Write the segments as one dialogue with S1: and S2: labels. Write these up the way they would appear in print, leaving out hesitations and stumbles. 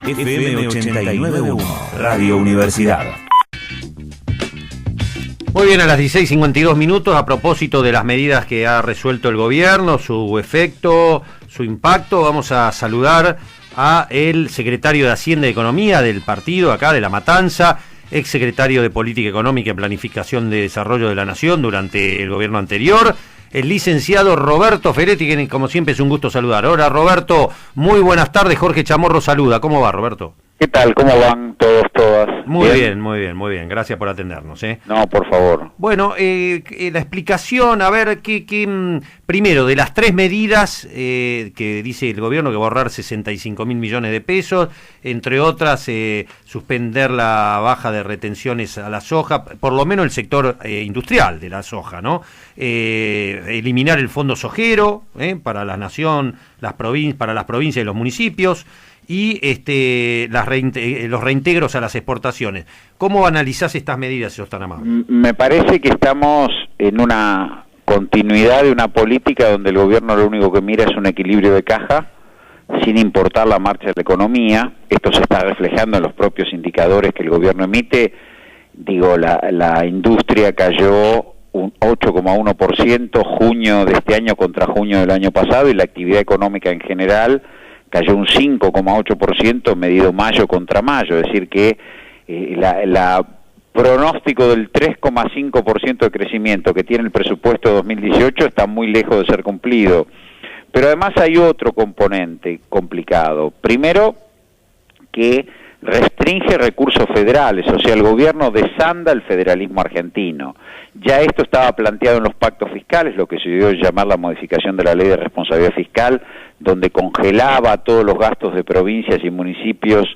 S1: FM 89.1, Radio Universidad.
S2: Muy bien, a las 16:52, a propósito de las medidas que ha resuelto el gobierno, su efecto, su impacto, vamos a saludar a el secretario de Hacienda y Economía del partido acá de La Matanza, exsecretario de Política Económica y Planificación de Desarrollo de la Nación durante el gobierno anterior, el licenciado Roberto Ferretti, que como siempre es un gusto saludar. Hola Roberto, muy buenas tardes, Jorge Chamorro saluda. ¿Cómo va, Roberto?
S3: ¿Qué tal? ¿Cómo van todos, todas?
S2: Muy bien, muy bien. Gracias por atendernos.
S3: No, por favor.
S2: Bueno, la explicación, a ver, primero, de las tres medidas que dice el gobierno, que va a ahorrar 65.000 millones de pesos, entre otras, suspender la baja de retenciones a la soja, por lo menos el sector industrial de la soja, ¿no? Eliminar el fondo sojero para la nación, para las provincias y los municipios, y los reintegros a las exportaciones. ¿Cómo analizás estas medidas, si sos tan amable?
S3: Me parece que estamos en una continuidad de una política donde el gobierno lo único que mira es un equilibrio de caja, sin importar la marcha de la economía. Esto se está reflejando en los propios indicadores que el gobierno emite. Digo, la industria cayó un 8,1% junio de este año contra junio del año pasado, y la actividad económica en general cayó un 5,8% medido mayo contra mayo, es decir que la pronóstico del 3,5% de crecimiento que tiene el presupuesto 2018 está muy lejos de ser cumplido. Pero además hay otro componente complicado. Primero, que restringe recursos federales, o sea, el gobierno desanda el federalismo argentino. Ya esto estaba planteado en los pactos fiscales, lo que se dio llamar la modificación de la ley de responsabilidad fiscal, donde congelaba todos los gastos de provincias y municipios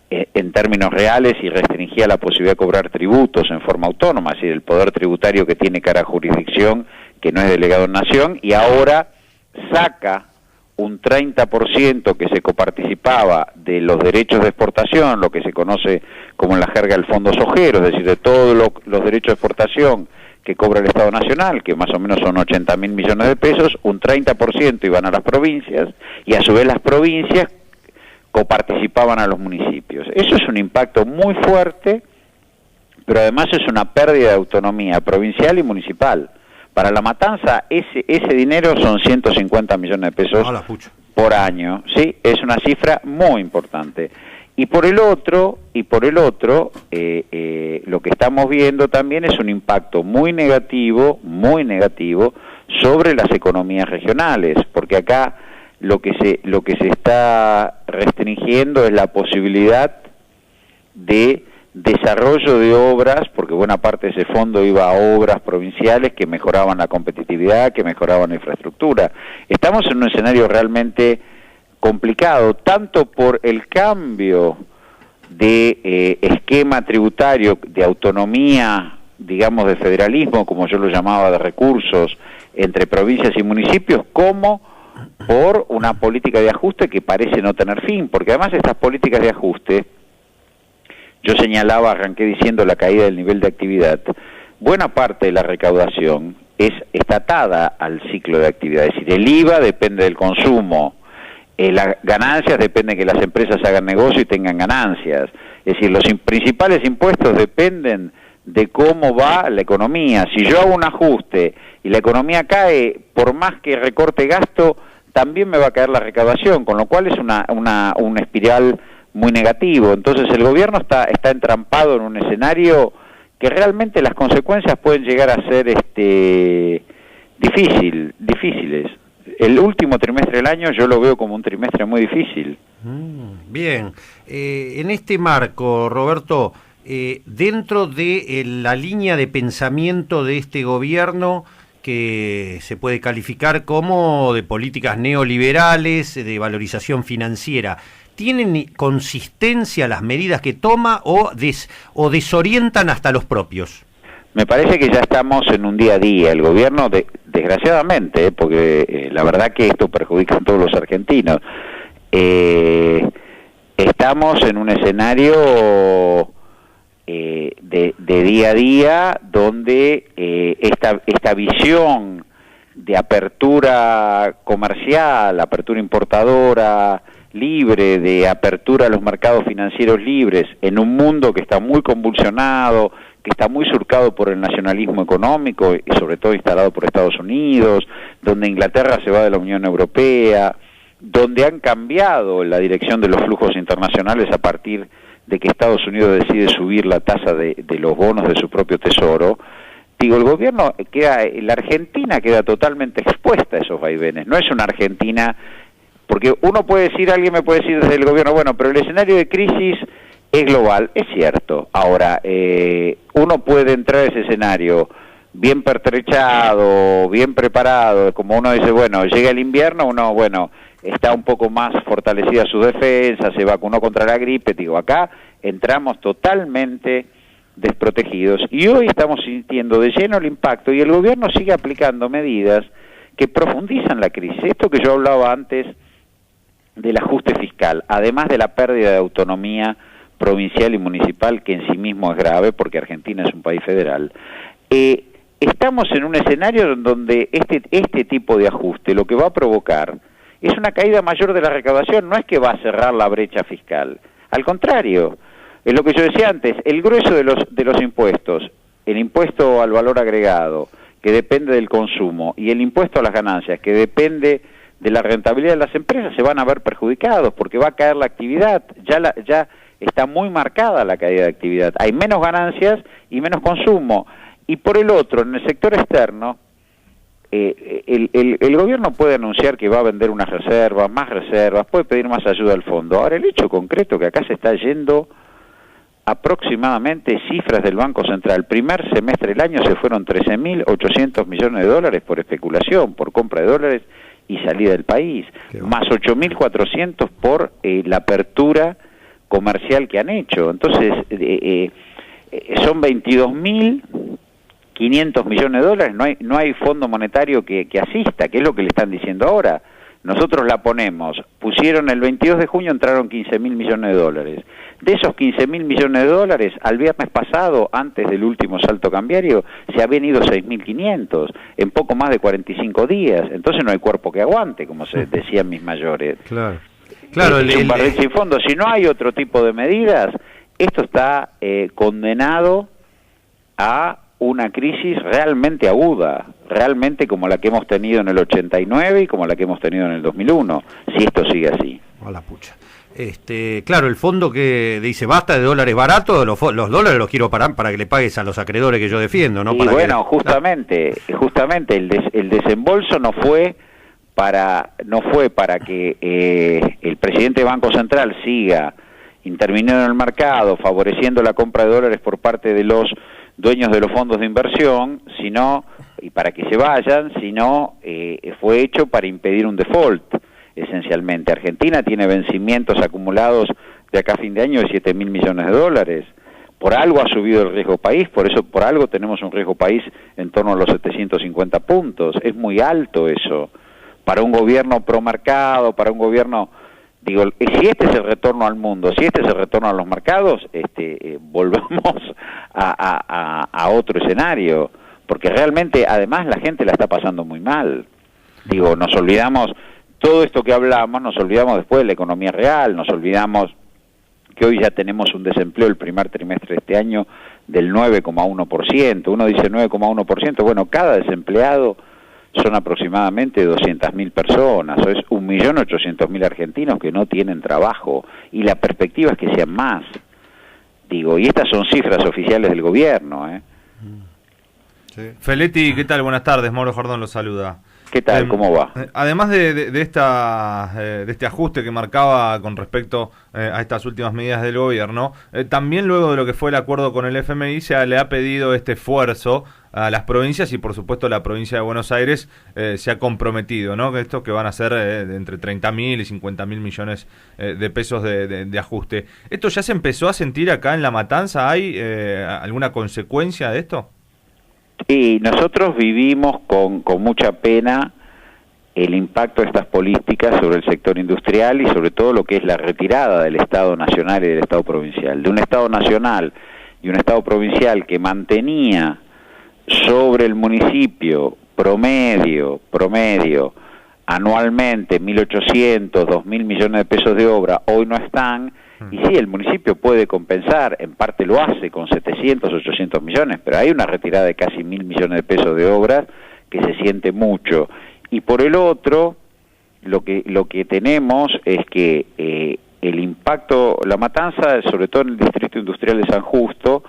S3: en términos reales y restringía la posibilidad de cobrar tributos en forma autónoma, es decir, el poder tributario que tiene cada jurisdicción, que no es delegado en nación, y ahora saca un 30% que se coparticipaba de los derechos de exportación, lo que se conoce como en la jerga el fondo sojero, es decir, de todos los derechos de exportación que cobra el Estado Nacional, que más o menos son 80.000 millones de pesos, un 30% iban a las provincias, y a su vez las provincias coparticipaban a los municipios. Eso es un impacto muy fuerte, pero además es una pérdida de autonomía provincial y municipal. Para La Matanza ese dinero son 150 millones de pesos por año, ¿sí? Es una cifra muy importante. Y por el otro, lo que estamos viendo también es un impacto muy negativo sobre las economías regionales, porque acá lo que se está restringiendo es la posibilidad de desarrollo de obras, porque buena parte de ese fondo iba a obras provinciales que mejoraban la competitividad, que mejoraban la infraestructura. Estamos en un escenario realmente complicado, tanto por el cambio de esquema tributario, de autonomía, digamos, de federalismo, como yo lo llamaba, de recursos entre provincias y municipios, como por una política de ajuste que parece no tener fin, porque además estas políticas de ajuste, yo señalaba, arranqué diciendo la caída del nivel de actividad, buena parte de la recaudación está atada al ciclo de actividad, es decir, el IVA depende del consumo, las ganancias dependen de que las empresas hagan negocio y tengan ganancias, es decir, los principales impuestos dependen de cómo va la economía. Si yo hago un ajuste y la economía cae, por más que recorte gasto, también me va a caer la recaudación, con lo cual es una espiral muy negativo. Entonces el gobierno está entrampado en un escenario que realmente las consecuencias pueden llegar a ser difíciles. El último trimestre del año yo lo veo como un trimestre muy difícil.
S2: Bien, en este marco, Roberto, dentro de la línea de pensamiento de este gobierno, que se puede calificar como de políticas neoliberales, de valorización financiera, ¿tienen consistencia las medidas que toma o desorientan hasta los propios?
S3: Me parece que ya estamos en un día a día. El gobierno, desgraciadamente, porque la verdad que esto perjudica a todos los argentinos, estamos en un escenario de día a día donde esta visión de apertura comercial, apertura importadora, libre, de apertura a los mercados financieros libres, en un mundo que está muy convulsionado, que está muy surcado por el nacionalismo económico y sobre todo instalado por Estados Unidos, donde Inglaterra se va de la Unión Europea, donde han cambiado la dirección de los flujos internacionales a partir de que Estados Unidos decide subir la tasa de los bonos de su propio tesoro. Digo, el gobierno la Argentina queda totalmente expuesta a esos vaivenes. No es una Argentina, porque uno puede decir, alguien me puede decir desde el gobierno, bueno, pero el escenario de crisis es global, es cierto. Ahora, uno puede entrar a ese escenario bien pertrechado, bien preparado, como uno dice, bueno, llega el invierno, uno, bueno, está un poco más fortalecida su defensa, se vacunó contra la gripe. Digo, acá entramos totalmente desprotegidos y hoy estamos sintiendo de lleno el impacto y el gobierno sigue aplicando medidas que profundizan la crisis. Esto que yo hablaba antes del ajuste fiscal, además de la pérdida de autonomía provincial y municipal, que en sí mismo es grave porque Argentina es un país federal, estamos en un escenario donde este tipo de ajuste lo que va a provocar es una caída mayor de la recaudación. No es que va a cerrar la brecha fiscal, al contrario, es lo que yo decía antes, el grueso de los impuestos, el impuesto al valor agregado, que depende del consumo, y el impuesto a las ganancias, que depende de la rentabilidad de las empresas, se van a ver perjudicados, porque va a caer la actividad, ya está muy marcada la caída de actividad, hay menos ganancias y menos consumo. Y por el otro, en el sector externo, el gobierno puede anunciar que va a vender unas reservas, más reservas, puede pedir más ayuda al fondo. Ahora, el hecho concreto que acá se está yendo aproximadamente, cifras del Banco Central, primer semestre del año se fueron 13.800 millones de dólares por especulación, por compra de dólares y salida del país, más 8.400 por la apertura comercial que han hecho. Entonces, son 22.500 millones de dólares, no hay fondo monetario que asista, que es lo que le están diciendo ahora. Nosotros la pusieron el 22 de junio, entraron 15.000 millones de dólares. De esos 15.000 millones de dólares, al viernes pasado, antes del último salto cambiario, se habían ido 6.500, en poco más de 45 días. Entonces no hay cuerpo que aguante, como se decían mis mayores.
S2: Claro,
S3: es un barril sin fondo. Si no hay otro tipo de medidas, esto está condenado a una crisis realmente aguda, realmente como la que hemos tenido en el 89 y como la que hemos tenido en el 2001, si esto sigue así.
S2: A la pucha. Claro, el fondo que dice basta de dólares baratos, los dólares los quiero parar para que le pagues a los acreedores que yo defiendo, ¿no?
S3: Y
S2: para
S3: bueno, justamente el desembolso no fue para que el presidente del Banco Central siga interviniendo en el mercado, favoreciendo la compra de dólares por parte de los dueños de los fondos de inversión, y para que se vayan, sino fue hecho para impedir un default, esencialmente. Argentina tiene vencimientos acumulados de acá a fin de año de 7.000 millones de dólares. Por algo ha subido el riesgo país, por algo tenemos un riesgo país en torno a los 750 puntos. Es muy alto eso. Para un gobierno pro mercado, para un gobierno... Digo, si este es el retorno al mundo, si este es el retorno a los mercados, volvamos a otro escenario, porque realmente, además, la gente la está pasando muy mal. Digo, nos olvidamos, todo esto que hablamos, nos olvidamos después de la economía real, nos olvidamos que hoy ya tenemos un desempleo el primer trimestre de este año del 9,1%. Uno dice 9,1%, bueno, cada desempleado son aproximadamente 200.000 personas, o es 1.800.000 argentinos que no tienen trabajo, y la perspectiva es que sean más. Digo, y estas son cifras oficiales del gobierno,
S4: Sí. Feletti, ¿qué tal? Buenas tardes, Mauro Jordón lo saluda.
S3: ¿Qué tal? ¿Cómo va?
S4: Además de este ajuste que marcaba con respecto a estas últimas medidas del gobierno, también luego de lo que fue el acuerdo con el FMI le ha pedido este esfuerzo a las provincias y por supuesto la provincia de Buenos Aires se ha comprometido, ¿no? Que esto que van a ser entre 30.000 y 50.000 millones de pesos de ajuste. ¿Esto ya se empezó a sentir acá en La Matanza? ¿Hay alguna consecuencia de esto?
S3: Y nosotros vivimos con mucha pena el impacto de estas políticas sobre el sector industrial y sobre todo lo que es la retirada del Estado nacional y del Estado provincial. De un Estado nacional y un Estado provincial que mantenía sobre el municipio promedio anualmente 1.800, 2.000 millones de pesos de obra, hoy no están, y sí, el municipio puede compensar, en parte lo hace con 700, 800 millones, pero hay una retirada de casi 1.000 millones de pesos de obras que se siente mucho. Y por el otro, lo que tenemos es que el impacto, La Matanza, sobre todo en el distrito industrial de San Justo,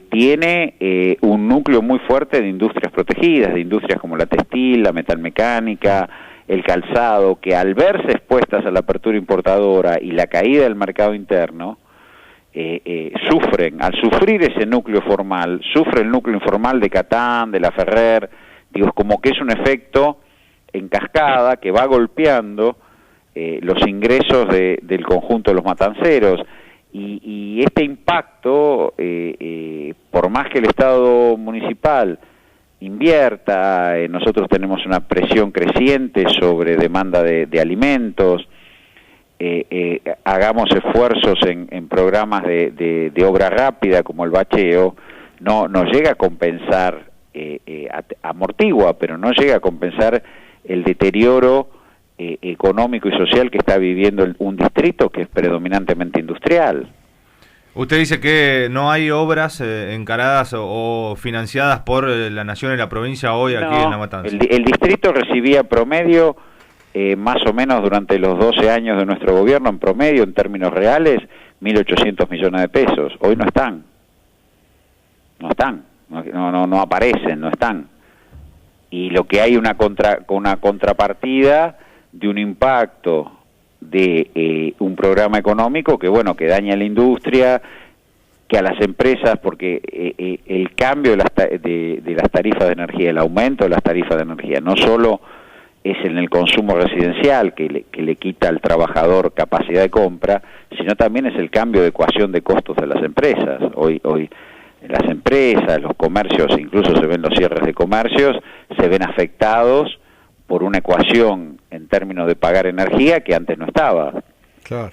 S3: tiene un núcleo muy fuerte de industrias protegidas, de industrias como la textil, la metalmecánica, el calzado, que al verse expuestas a la apertura importadora y la caída del mercado interno, sufren. Al sufrir ese núcleo formal, sufre el núcleo informal de Catán, de La Ferrer, digo, como que es un efecto en cascada que va golpeando los ingresos del conjunto de los matanceros. Y este impacto, por más que el Estado municipal invierta, nosotros tenemos una presión creciente sobre demanda de alimentos, hagamos esfuerzos en programas de obra rápida como el bacheo, no llega a compensar, amortigua, pero no llega a compensar el deterioro económico y social que está viviendo un distrito que es predominantemente industrial.
S4: Usted dice que no hay obras encaradas o financiadas por la nación y la provincia hoy aquí en La Matanza.
S3: El distrito recibía promedio, más o menos durante los 12 años de nuestro gobierno, en promedio, en términos reales, 1.800 millones de pesos. Hoy no están. No aparecen, no están. Y lo que hay una contrapartida de un impacto de un programa económico que daña a la industria, que a las empresas, porque el cambio de las tarifas de energía, el aumento de las tarifas de energía, no solo es en el consumo residencial que le quita al trabajador capacidad de compra, sino también es el cambio de ecuación de costos de las empresas. Hoy las empresas, los comercios, incluso se ven los cierres de comercios, se ven afectados por una ecuación en términos de pagar energía que antes no estaba.
S2: Claro.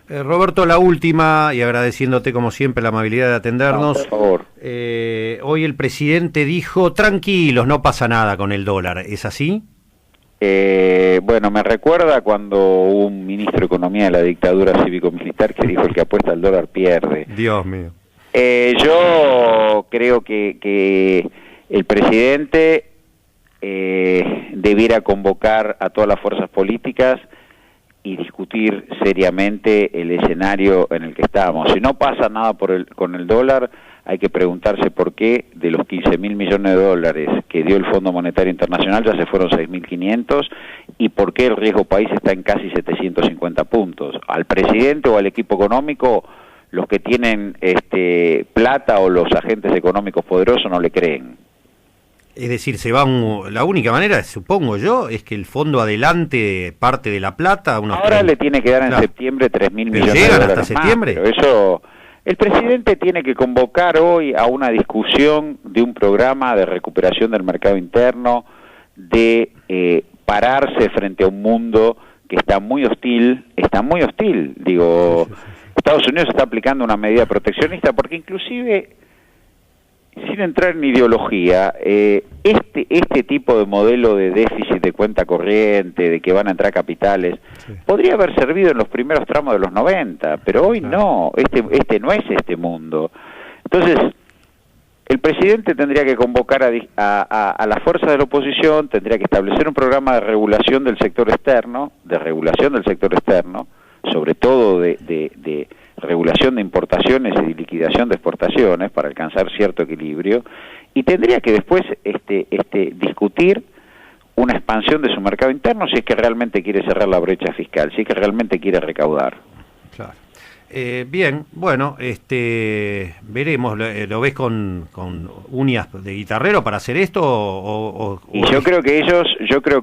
S2: Roberto, la última, y agradeciéndote como siempre la amabilidad de atendernos.
S3: Por favor.
S2: Hoy el presidente dijo, tranquilos, no pasa nada con el dólar, ¿es así?
S3: Me recuerda cuando hubo un ministro de Economía de la dictadura cívico-militar que dijo el que apuesta al dólar pierde.
S2: Dios mío.
S3: Yo creo que el presidente debiera convocar a todas las fuerzas políticas y discutir seriamente el escenario en el que estamos. Si no pasa nada con el dólar, hay que preguntarse por qué de los 15.000 millones de dólares que dio el Fondo Monetario Internacional ya se fueron 6.500 y por qué el riesgo país está en casi 750 puntos. Al presidente o al equipo económico, los que tienen plata o los agentes económicos poderosos no le creen.
S2: Es decir, la única manera, supongo yo, es que el fondo adelante parte de la plata.
S3: Ahora le tiene que dar en septiembre 3.000 millones de dólares
S2: hasta septiembre.
S3: Pero eso, el presidente tiene que convocar hoy a una discusión de un programa de recuperación del mercado interno, de pararse frente a un mundo que está muy hostil. Digo, sí. Estados Unidos está aplicando una medida proteccionista porque inclusive, sin entrar en ideología, este tipo de modelo de déficit de cuenta corriente, de que van a entrar capitales, podría haber servido en los primeros tramos de los 90, pero hoy no, este no es este mundo. Entonces, el presidente tendría que convocar a las fuerzas de la oposición, tendría que establecer un programa de regulación del sector externo, sobre todo de regulación de importaciones y de liquidación de exportaciones para alcanzar cierto equilibrio, y tendría que después discutir una expansión de su mercado interno si es que realmente quiere cerrar la brecha fiscal, si es que realmente quiere recaudar.
S2: Claro. Bien, bueno, veremos. ¿Lo ves con uñas de guitarrero para hacer esto?
S3: Yo creo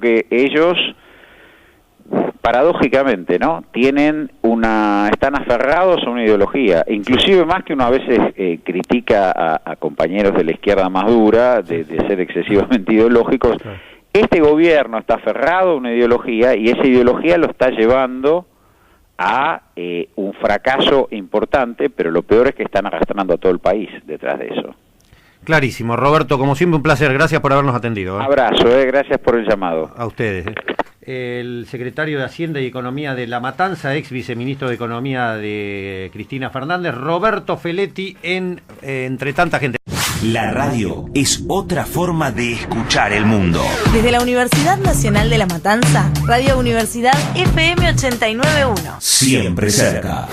S3: que ellos paradójicamente, ¿no? Están aferrados a una ideología, inclusive más que uno a veces critica a compañeros de la izquierda más dura de ser excesivamente ideológicos. Este gobierno está aferrado a una ideología y esa ideología lo está llevando a un fracaso importante, pero lo peor es que están arrastrando a todo el país detrás de eso.
S2: Clarísimo. Roberto, como siempre un placer, gracias por habernos atendido.
S3: Abrazo, gracias por el llamado.
S2: A ustedes. el secretario de Hacienda y Economía de La Matanza, ex viceministro de Economía de Cristina Fernández, Roberto Feletti, entre tanta gente.
S1: La radio es otra forma de escuchar el mundo.
S5: Desde la Universidad Nacional de La Matanza, Radio Universidad FM 89.1.
S1: Siempre cerca.